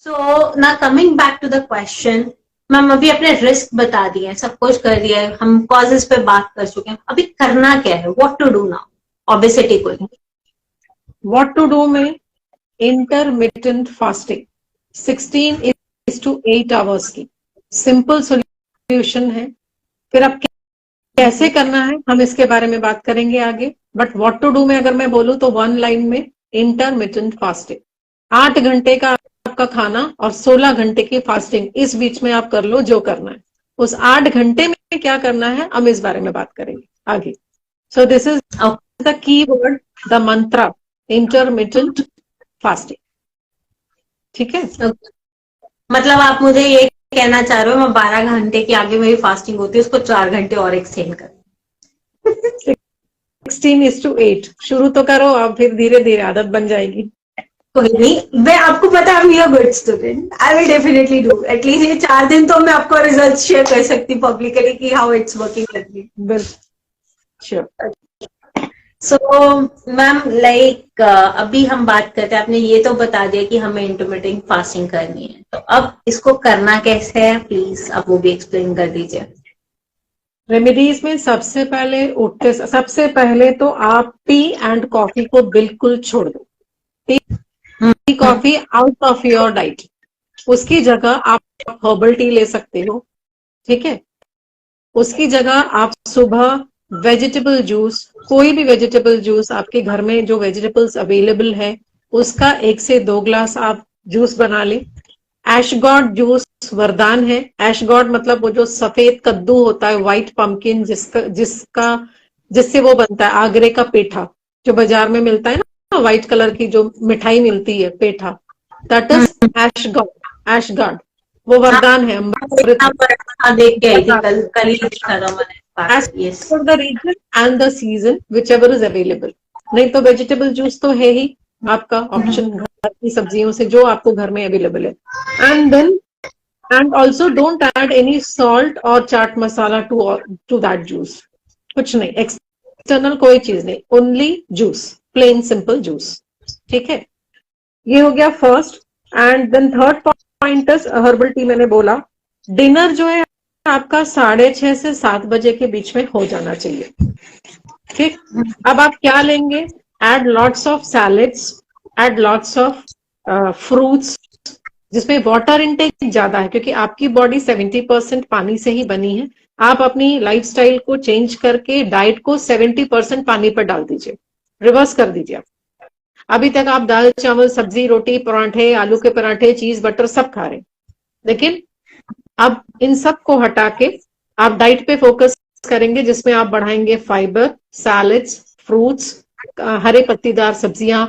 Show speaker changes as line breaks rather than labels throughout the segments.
सो ना coming back to the question, ma'am अभी अपने रिस्क बता दिए हैं, सब कुछ कर दिया है, हम कॉजेस पे बात कर चुके हैं, अभी करना क्या है, what to do now obesity को?
व्हाट टू डू में इंटरमिटेंट फास्टिंग 16 to 8 आवर्स की सिंपल सॉल्यूशन है। फिर अब कैसे करना है हम इसके बारे में बात करेंगे आगे, बट व्हाट टू डू में अगर मैं बोलूं तो वन लाइन में इंटरमिटेंट फास्टिंग 8 घंटे का आपका खाना और 16 घंटे की फास्टिंग, इस बीच में आप कर लो जो करना है। उस 8 घंटे में क्या करना है हम इस बारे में बात करेंगे आगे। So this is the key word, the Mantra, intermittent fasting. ठीक है,
मतलब आप मुझे ये कहना चाह रहे हो मैं 12 घंटे की आगे मेरी फास्टिंग होती है, उसको 4 घंटे और एक्सटेंड कर।
16:8 शुरू तो करो, आप फिर धीरे धीरे आदत बन जाएगी।
कोई नहीं, मैं आपको पता है I am good student, I will definitely do. At least ये 4 दिन तो मैं आपको रिजल्ट शेयर कर सकती पब्लिकली कि how it's working with me.
बिल्कुल श्योर।
सो मैम लाइक अभी हम बात करते हैं, आपने ये तो बता दिया कि हमें इंटरमिटेंट फास्टिंग करनी है, तो अब इसको करना कैसे है प्लीज आप वो भी एक्सप्लेन कर दीजिए।
रेमेडीज में सबसे पहले तो आप टी एंड कॉफी को बिल्कुल छोड़ दो। Tea coffee out of your diet. उसकी जगह आप हर्बल टी ले सकते हो। ठीक है, उसकी जगह आप सुबह वेजिटेबल जूस, कोई भी वेजिटेबल जूस आपके घर में जो वेजिटेबल्स अवेलेबल है उसका 1 से 2 ग्लास आप जूस बना लें। एशगॉड जूस वरदान है। एशगॉड मतलब वो जो सफेद कद्दू होता है, व्हाइट पंपकिन, जिससे वो बनता है आगरे का पेठा, जो बाजार में मिलता है ना, व्हाइट कलर की जो मिठाई मिलती है पेठा, दैट इज एशगॉड। एशगॉड वो वरदान है,
देख के आई थी कल, कल ही देखा था मैंने।
As per the reason and the season whichever is available. नहीं तो वेजिटेबल जूस तो है ही आपका ऑप्शन, घर की सब्जियों से जो आपको घर में अवेलेबल है। And then and also don't add any salt और chaat masala to that juice. कुछ नहीं, एक्सटर्नल कोई चीज नहीं, only juice, plain simple juice. ठीक है, ये हो गया first. And then third point is herbal tea. मैंने बोला डिनर जो है आपका 6:30 से 7 बजे के बीच में हो जाना चाहिए। ठीक, अब आप क्या लेंगे? Add lots of salads, add lots of fruits जिसमें वाटर इनटेक ज्यादा है, क्योंकि आपकी बॉडी 70% पानी से ही बनी है। आप अपनी लाइफस्टाइल को चेंज करके डाइट को 70% पानी पर डाल दीजिए, रिवर्स कर दीजिए। आप अभी तक आप दाल चावल सब्जी रोटी पराठे, आलू के पराठे, चीज बटर सब खा रहे हैं, लेकिन अब इन सब को हटा के आप डाइट पे फोकस करेंगे, जिसमें आप बढ़ाएंगे फाइबर, सैलेड्स, फ्रूट्स, हरे पत्तीदार सब्जियां,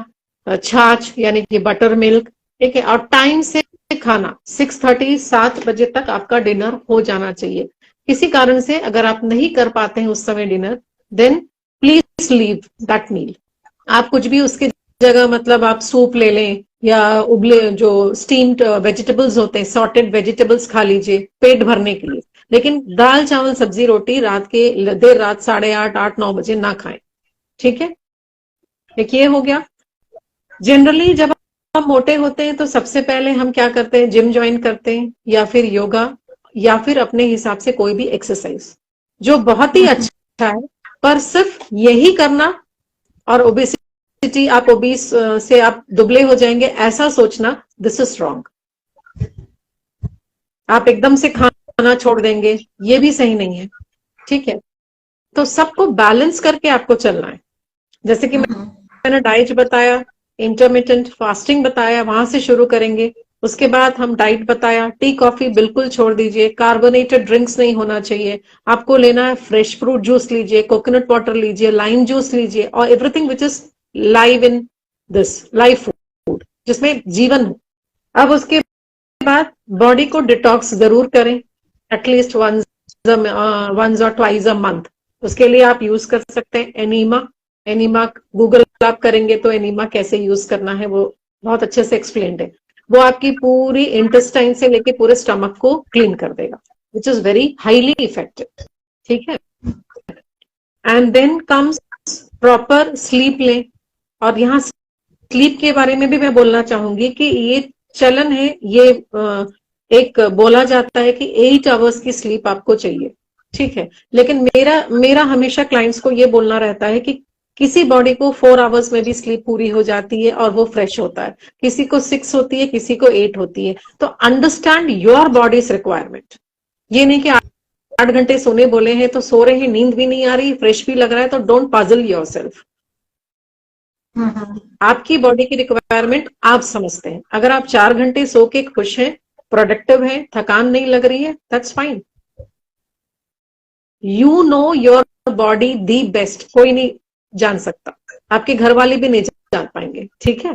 छाछ यानी कि बटर मिल्क। ठीक है, और टाइम से खाना 6:30 7 बजे तक आपका डिनर हो जाना चाहिए। किसी कारण से अगर आप नहीं कर पाते हैं उस समय dinner, then please leave that meal. आप कुछ भी उसके जगह, मतलब आप सूप ले लें या उबले जो स्टीम्ड वेजिटेबल्स होते हैं, सॉर्टेड वेजिटेबल्स खा लीजिए पेट भरने के लिए, लेकिन दाल चावल सब्जी रोटी रात के देर रात 8:30 8 9 बजे ना खाएं। ठीक है, एक ये हो गया। जनरली जब हम मोटे होते हैं तो सबसे पहले हम क्या करते हैं? जिम ज्वाइन करते हैं या फिर योगा या फिर अपने हिसाब से कोई भी एक्सरसाइज, जो बहुत ही अच्छा है। पर सिर्फ यही करना और ओबेसिटी, आप ओबीस से आप दुबले हो जाएंगे ऐसा सोचना, दिस इज रॉन्ग। आप एकदम से खाना छोड़ देंगे, ये भी सही नहीं है। ठीक है, तो सबको बैलेंस करके आपको चलना है। जैसे कि मैंने डाइट बताया, इंटरमिटेंट फास्टिंग बताया, वहां से शुरू करेंगे। उसके बाद हम डाइट बताया, टी कॉफी बिल्कुल छोड़ दीजिए, कार्बोनेटेड ड्रिंक्स नहीं होना चाहिए। आपको लेना है फ्रेश फ्रूट जूस लीजिए, कोकोनट वाटर लीजिए, लाइम जूस लीजिए, और everything which is live in this live food, जिसमें जीवन हो। अब उसके बाद बॉडी को डिटॉक्स जरूर करें, एटलीस्ट वंस और ट्वाइस अ मंथ। उसके लिए आप यूज कर सकते हैं एनीमा। एनीमा गूगल आप करेंगे तो एनीमा कैसे यूज करना है वो बहुत अच्छे से एक्सप्लेन्ड है। वो आपकी पूरी इंटेस्टाइन से लेके पूरे स्टमक को क्लीन कर देगा, which is very highly effective. ठीक है, and then comes proper sleep लें। और यहाँ स्लीप के बारे में भी मैं बोलना चाहूंगी कि ये चलन है ये, एक बोला जाता है कि 8 आवर्स की स्लीप आपको चाहिए, ठीक है। लेकिन मेरा मेरा हमेशा क्लाइंट्स को ये बोलना रहता है कि किसी बॉडी को 4 आवर्स में भी स्लीप पूरी हो जाती है और वो फ्रेश होता है, किसी को 6 होती है, किसी को 8 होती है। तो अंडरस्टैंड योर बॉडीज रिक्वायरमेंट। ये नहीं कि 8 घंटे सोने बोले हैं तो सो रहे हैं, नींद भी नहीं आ रही, फ्रेश भी लग रहा है, तो डोंट पजल योरसेल्फ। आपकी बॉडी की रिक्वायरमेंट आप समझते हैं। अगर आप 4 घंटे सो के खुश हैं, प्रोडक्टिव हैं, थकान नहीं लग रही है, that's fine. You know your body the best, कोई नहीं जान सकता, आपके घर वाले भी नहीं जान पाएंगे, ठीक है।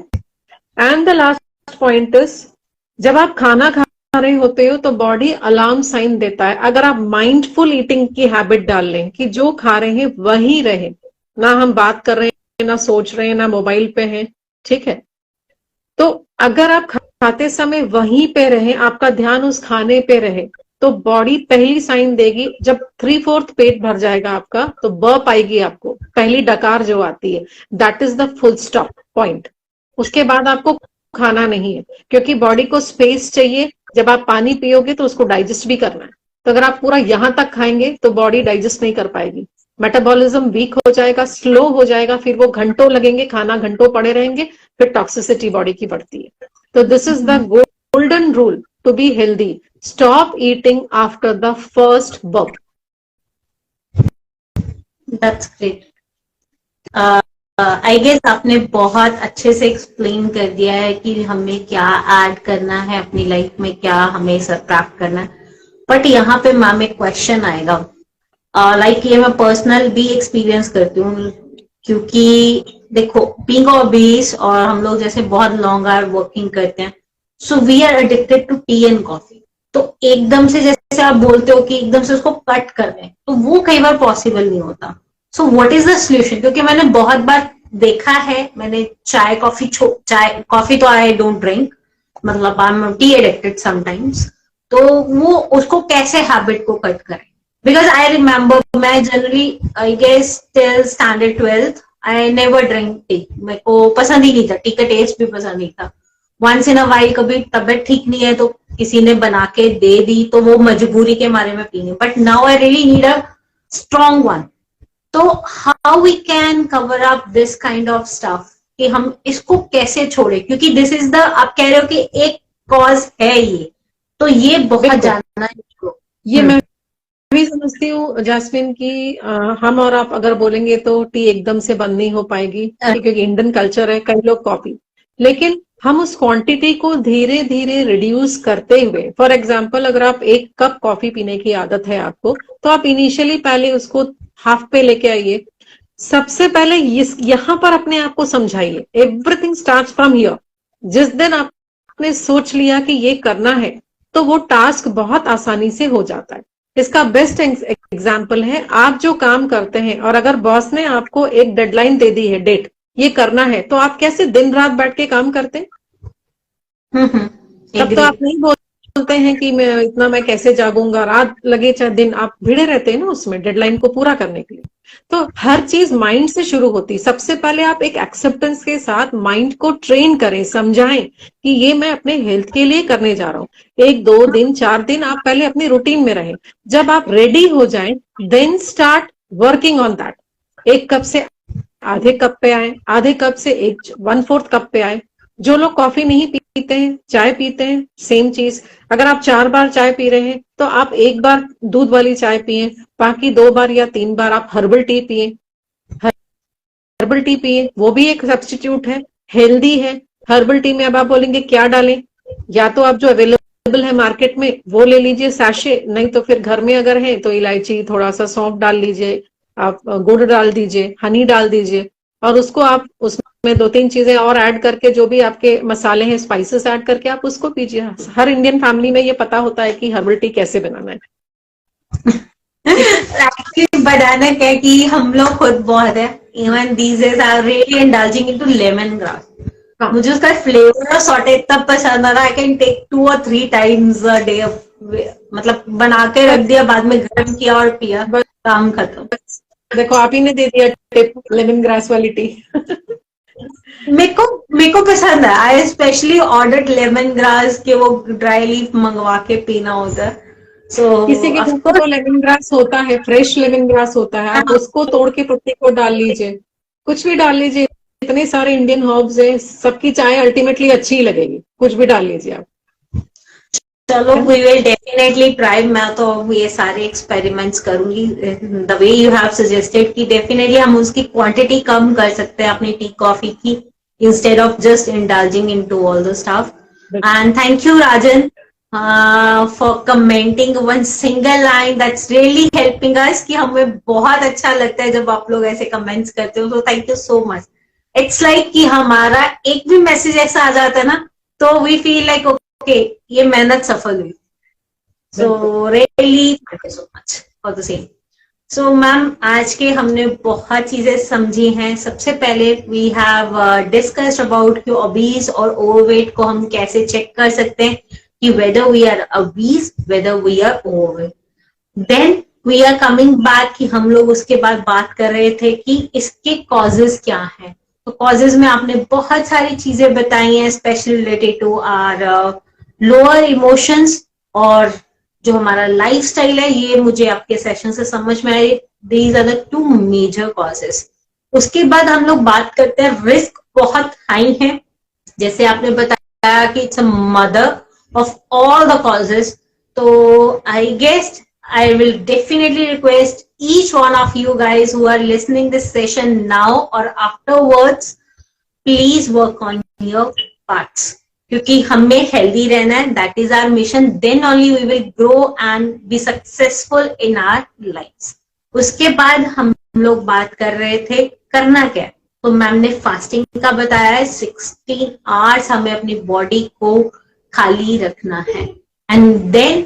And the last point is, जब आप खाना खा रहे होते हो तो बॉडी अलार्म साइन देता है। अगर आप माइंडफुल ईटिंग की हैबिट डाल लें कि जो खा रहे हैं वही रहे, ना हम बात कर रहे हैं, ना सोच रहे हैं, ना मोबाइल पे हैं, ठीक है। तो अगर आप खाते समय वहीं पे रहे, आपका ध्यान उस खाने पे रहे, तो बॉडी पहली साइन देगी। जब 3/4 पेट भर जाएगा आपका तो बर्प आएगी आपको, पहली डकार जो आती है, that is the full stop point. उसके बाद आपको खाना नहीं है, क्योंकि बॉडी को स्पेस चाहिए। जब आप पानी पियोगे तो उसको डाइजेस्ट भी करना है। तो अगर आप पूरा यहां तक खाएंगे तो बॉडी डाइजेस्ट नहीं कर पाएगी, मेटाबॉलिज्म वीक हो जाएगा, स्लो हो जाएगा, फिर वो घंटों लगेंगे, खाना घंटों पड़े रहेंगे, फिर टॉक्सिसिटी बॉडी की बढ़ती है। तो this is the golden rule to be healthy, stop eating after the first burp.
That's great. I guess आपने बहुत अच्छे से एक्सप्लेन कर दिया है कि हमें क्या ऐड करना है अपनी लाइफ में, क्या हमें प्राप्त करना है। बट यहाँ पे मैम एक क्वेश्चन आएगा, लाइक ये मैं पर्सनल भी एक्सपीरियंस करती हूँ, क्योंकि देखो बीइंग ओबीस और हम लोग जैसे बहुत लॉन्ग आवर वर्किंग करते हैं, so we are addicted to tea and coffee. तो एकदम से जैसे आप बोलते हो कि एकदम से उसको कट कर दें, तो वो कई बार पॉसिबल नहीं होता। So what is the solution? क्योंकि मैंने बहुत बार देखा है, मैंने चाय कॉफी तो आई डोंट ड्रिंक, मतलब I am tea addicted sometimes. तो वो उसको कैसे हैबिट को कट करें? बिकॉज आई रिमेम्बर मैं generally I guess till standard 12th I never drink tea. मेरे को पसंद ही नहीं था, टी का टेस्ट भी पसंद नहीं था। वंस इन अ वाइल कभी तबीयत ठीक नहीं है तो किसी ने बना के दे दी, तो वो मजबूरी के मारे में पीनी। But now I really need a strong one. तो how we can cover up this kind of stuff, कि हम इसको कैसे छोड़े? क्योंकि दिस इज द, आप कह रहे हो कि एक कॉज है ये, तो ये बहुत जानना है इसको।
ये मैं भी समझती हूँ जैस्मिन की, हम और आप अगर बोलेंगे तो टी एकदम से बंद नहीं हो पाएगी, क्योंकि इंडियन कल्चर है, कई लोग कॉफी, लेकिन हम उस क्वांटिटी को धीरे धीरे रिड्यूस करते हुए, फॉर एग्जांपल अगर आप 1 कप कॉफी पीने की आदत है आपको, तो आप इनिशियली पहले उसको हाफ पे लेके आइए। सबसे पहले यहाँ पर अपने आप को समझाइए, एवरीथिंग स्टार्ट्स फ्रॉम हियर। जिस दिन आपने सोच लिया कि ये करना है, तो वो टास्क बहुत आसानी से हो जाता है। इसका बेस्ट एग्जाम्पल है, आप जो काम करते हैं और अगर बॉस ने आपको एक डेडलाइन दे दी है, डेट ये करना है, तो आप कैसे दिन रात बैठ के काम करते हैं? तब तो आप नहीं बोलते हैं कि मैं कैसे जागूंगा, रात लगे चाहे दिन, आप भिड़े रहते हैं ना उसमें डेडलाइन को पूरा करने के लिए। तो हर चीज माइंड से शुरू होती। सबसे पहले आप एक एक्सेप्टेंस के साथ माइंड को ट्रेन करें, समझाएं कि ये मैं अपने हेल्थ के लिए करने जा रहा हूँ। 1 2 दिन 4 दिन आप पहले अपनी रूटीन में रहें। जब आप रेडी हो जाएं, then start working on that. 1 cup से आधे कप पे आए, आधे कप से 1/4 कप पे आए। जो लोग कॉफी नहीं पीते हैं, चाय पीते हैं, सेम चीज। अगर आप 4 बार चाय पी रहे हैं तो आप 1 बार दूध वाली चाय पिए, बाकी 2 बार या 3 बार आप हर्बल टी पिए। हर्बल टी पिए, वो भी एक सब्स्टिट्यूट है, हेल्दी है। हर्बल टी में अब आप बोलेंगे क्या डालें, या तो आप जो अवेलेबल है मार्केट में वो ले लीजिए सैशे, नहीं तो फिर घर में अगर है तो इलायची, थोड़ा सा सौंफ डाल लीजिए, आप गुड़ डाल दीजिए, हनी डाल दीजिए, और उसको आप उसमें 2-3 चीजें और ऐड करके, जो भी आपके मसाले हैं, स्पाइसेस ऐड करके आप उसको पीजिए। हर इंडियन फैमिली में ये पता होता है कि हर्बल टी कैसे बनाना है।
एक्चुअली बनाना क्या कि हम लोग खुद बहुत है, even these days I really indulging into lemon grass. मुझे उसका फ्लेवर और सॉटे इतना पसंद आ रहा, I can take 2 or 3 times a day, मतलब बना के रख दिया, बाद में गर्म किया और पिया, काम खत्म।
देखो आप ही ने दे दिया टिप, लेमन ग्रास वाली टी।
मेरे को पसंद है। आई स्पेशली ऑर्डर्ड लेमन ग्रास के वो ड्राई लीफ मंगवा के पीना होता है। सो
किसी के घर
ऑफ
पे तो लेमन ग्रास होता है, फ्रेश लेमन ग्रास होता है, आप उसको तोड़ के पत्ते को डाल लीजिए, कुछ भी डाल लीजिए। इतने सारे इंडियन हर्ब्स है, सबकी चाय अल्टीमेटली अच्छी ही लगेगी, कुछ भी डाल लीजिए आप।
चलो वी विल डेफिनेटली ट्राई। मैं तो ये सारे एक्सपेरिमेंट्स करूंगी the way you have suggested कि डेफिनेटली हम उसकी क्वांटिटी कम कर सकते हैं अपनी टी कॉफी की instead of just indulging into all the stuff. And thank you Rajan for commenting one single line that's really helping us कि हमें बहुत अच्छा लगता है जब आप लोग ऐसे कमेंट्स करते हो। तो thank you so much. It's like कि हमारा एक भी मैसेज ऐसा आ जाता है ना तो वी फील लाइक ओके ये मेहनत सफल हुई। So really thank you so much for the same. So ma'am आज के हमने बहुत चीजें समझी हैं। सबसे पहले वी हैव डिस्कस्ड अबाउट कि ओबीज और ओवरवेट को हम कैसे चेक कर सकते हैं कि whether we are obese whether we are overweight. Then we are coming back कि हम लोग उसके बाद बात कर रहे थे कि इसके कॉजेज क्या हैं। तो कॉजेज में आपने बहुत सारी चीजें बताई हैं specially related to our lower emotions और जो हमारा लाइफस्टाइल है। ये मुझे आपके सेशन से समझ में आए। These are the two major causes. उसके बाद हम लोग बात करते हैं रिस्क बहुत हाई है जैसे आपने बताया कि it's a mother of all the causes. तो I guess I will definitely request each one of you guys who are listening this session now or afterwards, please work on your parts. क्योंकि हमें healthy रहना है, that is our mission. Then only we will grow and be successful in our life. उसके बाद हम लोग बात कर रहे थे करना क्या। तो मैम ने फास्टिंग का बताया है। 16 आवर्स हमें अपनी बॉडी को खाली रखना है एंड देन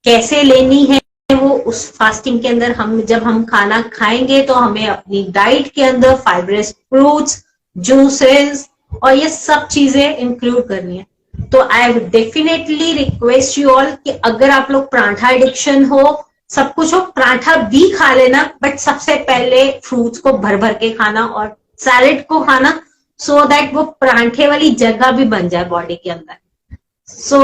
कैसे लेनी है वो उस फास्टिंग के अंदर हम जब हम खाना खाएंगे तो हमें अपनी डाइट के अंदर फाइबरस फ्रूट्स जूसेस और ये सब चीजें इंक्लूड करनी है। तो I would definitely request you all कि अगर आप लोग पराठा एडिक्शन हो सब कुछ हो पराठा भी खा लेना बट सबसे पहले फ्रूट्स को भर भर के खाना और सैलेड को खाना सो दैट वो पराठे वाली जगह भी बन जाए बॉडी के अंदर। So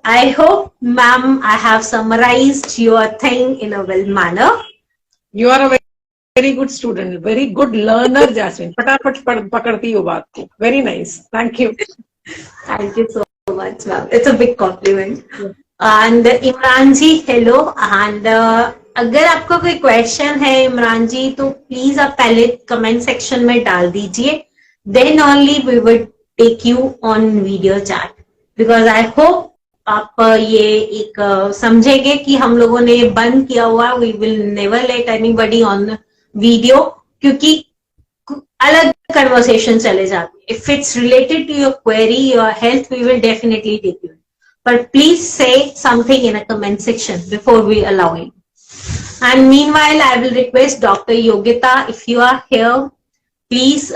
I hope, ma'am, I have summarized your thing in a well manner.
You are a very good student, very good learner, Jasmine. फटाफट पकड़ती हो बात को. Very nice. Thank you.
Thank you so much, ma'am. It's a big compliment. And Imran ji, hello. And अगर आपका कोई question है इमरान जी तो प्लीज आप पहले कमेंट सेक्शन में डाल दीजिए. Then only we would take you on video chat. Because I hope आप ये एक समझेंगे कि हम लोगों ने बंद किया हुआ we will never let anybody on video क्योंकि अलग कन्वर्सेशन चले जाते। If it's related to your query your health we will definitely take you but please say something in a comment section before we allow it. And meanwhile I will request doctor Yogita if you are here please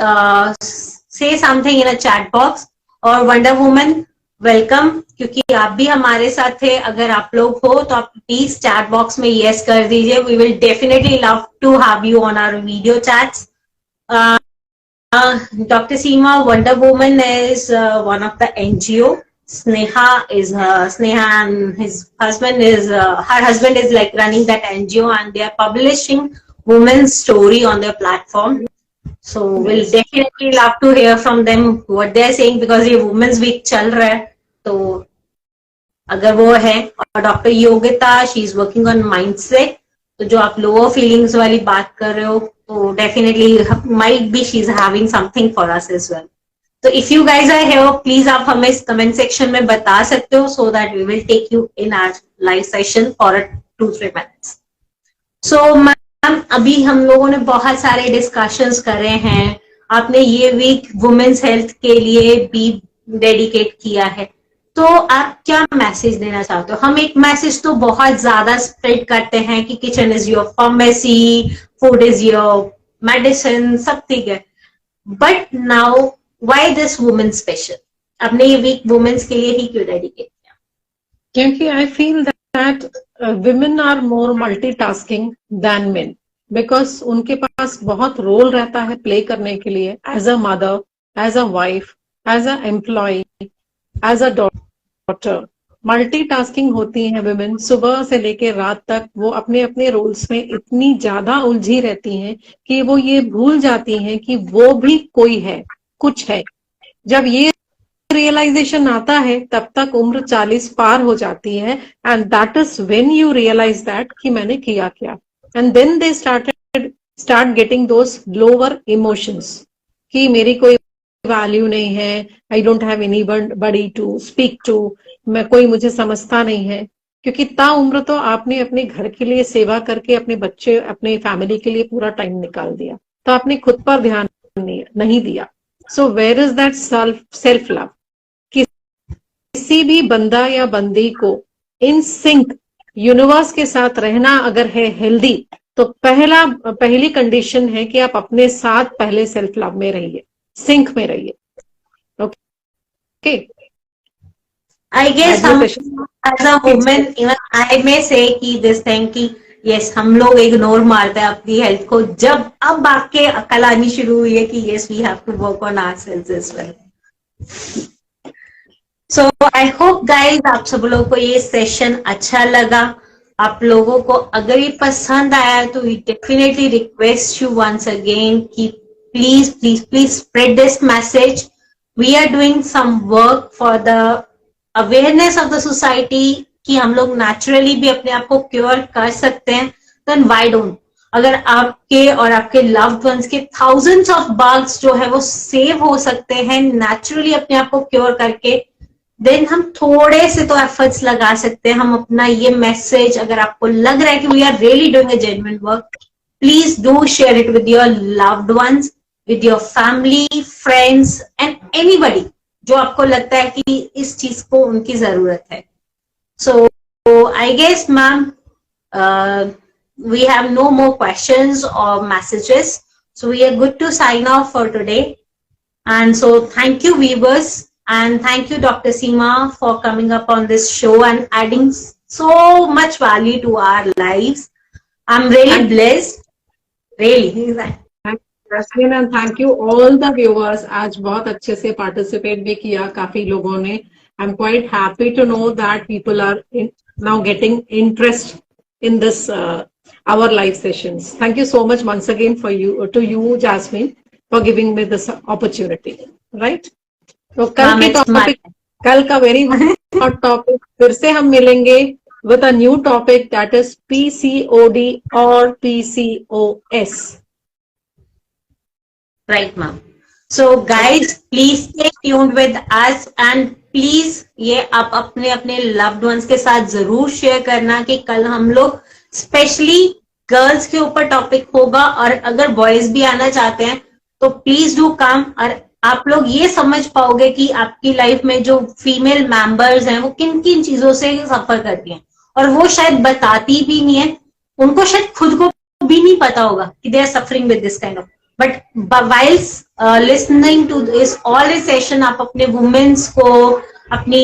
say something in a chat box और wonder woman welcome क्योंकि आप भी हमारे साथ थे। अगर आप लोग हो तो आप प्लीज चैट बॉक्स में यस कर दीजिए। We will definitely love to have you on our video chats. Doctor Seema wonder woman is one of the NGO. Sneha and her husband is like running that NGO and they are publishing women's story on their platform. So we'll definitely love to hear from them what they're saying because ये Women's Week चल रहा है तो अगर वो है। और doctor Yogita she is working on mindset तो जो आप लोअर फीलिंग्स वाली बात कर रहे हो तो definitely might be she is having something for us as well. तो if you guys are here please आप हमें इस कमेंट सेक्शन में बता सकते हो so that we will take you in our live session for 2-3 minutes. So ma'am अभी हम लोगों ने बहुत सारे डिस्कशंस करे हैं। आपने ये वीक वुमेन्स हेल्थ के लिए भी डेडिकेट किया है तो आप क्या मैसेज देना चाहते हो। हम एक मैसेज तो बहुत ज्यादा स्प्रेड करते हैं कि kitchen is your pharmacy food is your medicine सब ठीक है but now why this women special. आपने ये वीक वुमेन्स के लिए ही क्यों डेडिकेट किया।
क्योंकि I feel that women are more multitasking than men because उनके पास बहुत रोल रहता है प्ले करने के लिए as a mother as a wife, as a employee, as a daughter. Multitasking होती हैं women, सुबह से लेकर रात तक वो अपने अपने रोल्स में इतनी ज्यादा उलझी रहती हैं कि वो ये भूल जाती हैं कि वो भी कोई है, कुछ है। जब ये रियलाइजेशन आता है तब तक उम्र 40 पार हो जाती है, and that is when you realise that कि मैंने किया क्या, and then they start getting those lower emotions कि मेरी कोई वैल्यू नहीं है, I don't have anybody to speak to, मैं कोई मुझे समझता नहीं है। क्योंकि ताउम्र तो आपने अपने घर के लिए सेवा करके अपने बच्चे अपने फैमिली के लिए पूरा टाइम निकाल दिया, तो आपने खुद पर ध्यान नहीं दिया। So where is that self love? किसी भी बंदा या बंदी को इन सिंक यूनिवर्स के साथ रहना अगर है हेल्दी, तो पहली कंडीशन है कि आप अपने साथ पहले सेल्फ लव में रहिए, सिंक में रहिए। ओके,
आई गेस हम as a women even I may say कि दिस थिंग कि यस हम लोग इग्नोर मारते हैं अपनी हेल्थ को, जब अब आके अकल आनी शुरू हुई है कि yes we have to work on ourselves as well. So I hope guys आप सब लोगों को ये सेशन अच्छा लगा। आप लोगों को अगर ये पसंद आया तो we definitely request you once again कि please please please spread this message. We are doing some work for the awareness of the society कि हम लोग नेचुरली भी अपने आप को क्योर कर सकते हैं, देन व्हाई डोंट। अगर आपके और आपके लव्ड वंस के थाउजेंड्स ऑफ बग्स जो है वो सेव हो सकते हैं नेचुरली अपने आप को क्योर करके, देन हम थोड़े से तो एफर्ट्स लगा सकते हैं। हम अपना ये मैसेज, अगर आपको लग रहा है कि we are really doing a genuine work, please do share it with your loved ones, with your family, friends and anybody जो आपको लगता है कि इस चीज को उनकी जरूरत है। So I guess ma'am we have no more questions or messages, so we are good to sign off for today. And so thank you viewers, and thank you Dr. Seema for coming up on this show and adding so much value to our lives. I'm really blessed, really.
Jasmine, and thank you all the viewers. आज बहुत अच्छे से participate भी किया काफी लोगों ने. I'm quite happy to know that people are now getting interest in this our live sessions. Thank you so much once again to you Jasmine for giving me this opportunity. Right? तो कल का very hot topic फिर से हम मिलेंगे with a new topic, that is PCOD or PCOS.
Right, ma'am. So guys, please stay tuned with us and please ये आप अपने अपने loved ones के साथ जरूर शेयर करना कि कल हम लोग स्पेशली गर्ल्स के ऊपर टॉपिक होगा, और अगर बॉयज भी आना चाहते हैं तो प्लीज डू कम, और आप लोग ये समझ पाओगे कि आपकी लाइफ में जो फीमेल मेंबर्स हैं वो किन किन चीजों से सफर करती हैं, और वो शायद बताती भी नहीं है, उनको शायद खुद को भी नहीं पता होगा कि they are suffering with this kind of. But whiles listening to this all this session आप अपने वुमेन्स को, अपनी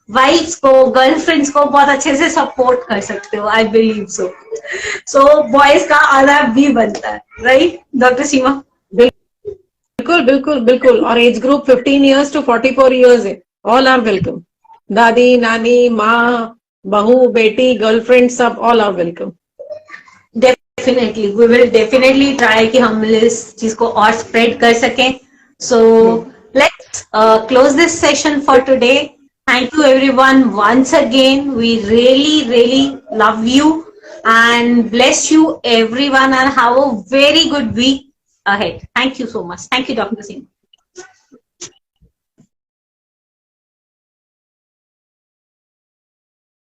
वाइफ्स को, गर्लफ्रेंड्स को बहुत अच्छे से सपोर्ट कर सकते हो। I believe so. So boys का आना भी बनता है, राइट डॉक्टर सीमा?
बिल्कुल बिल्कुल बिल्कुल। और age group 15 years to 44 years है, ऑल आर वेलकम। दादी, नानी, माँ, बहू, बेटी, गर्लफ्रेंड, सब all are welcome.
Definitely we will definitely try कि हम इस चीज को और स्प्रेड कर सकें। So let's close this session for today. Thank you everyone once again. We really love you and bless you everyone, and have a very good week ahead. Thank you so much. Thank you, Dr. Singh.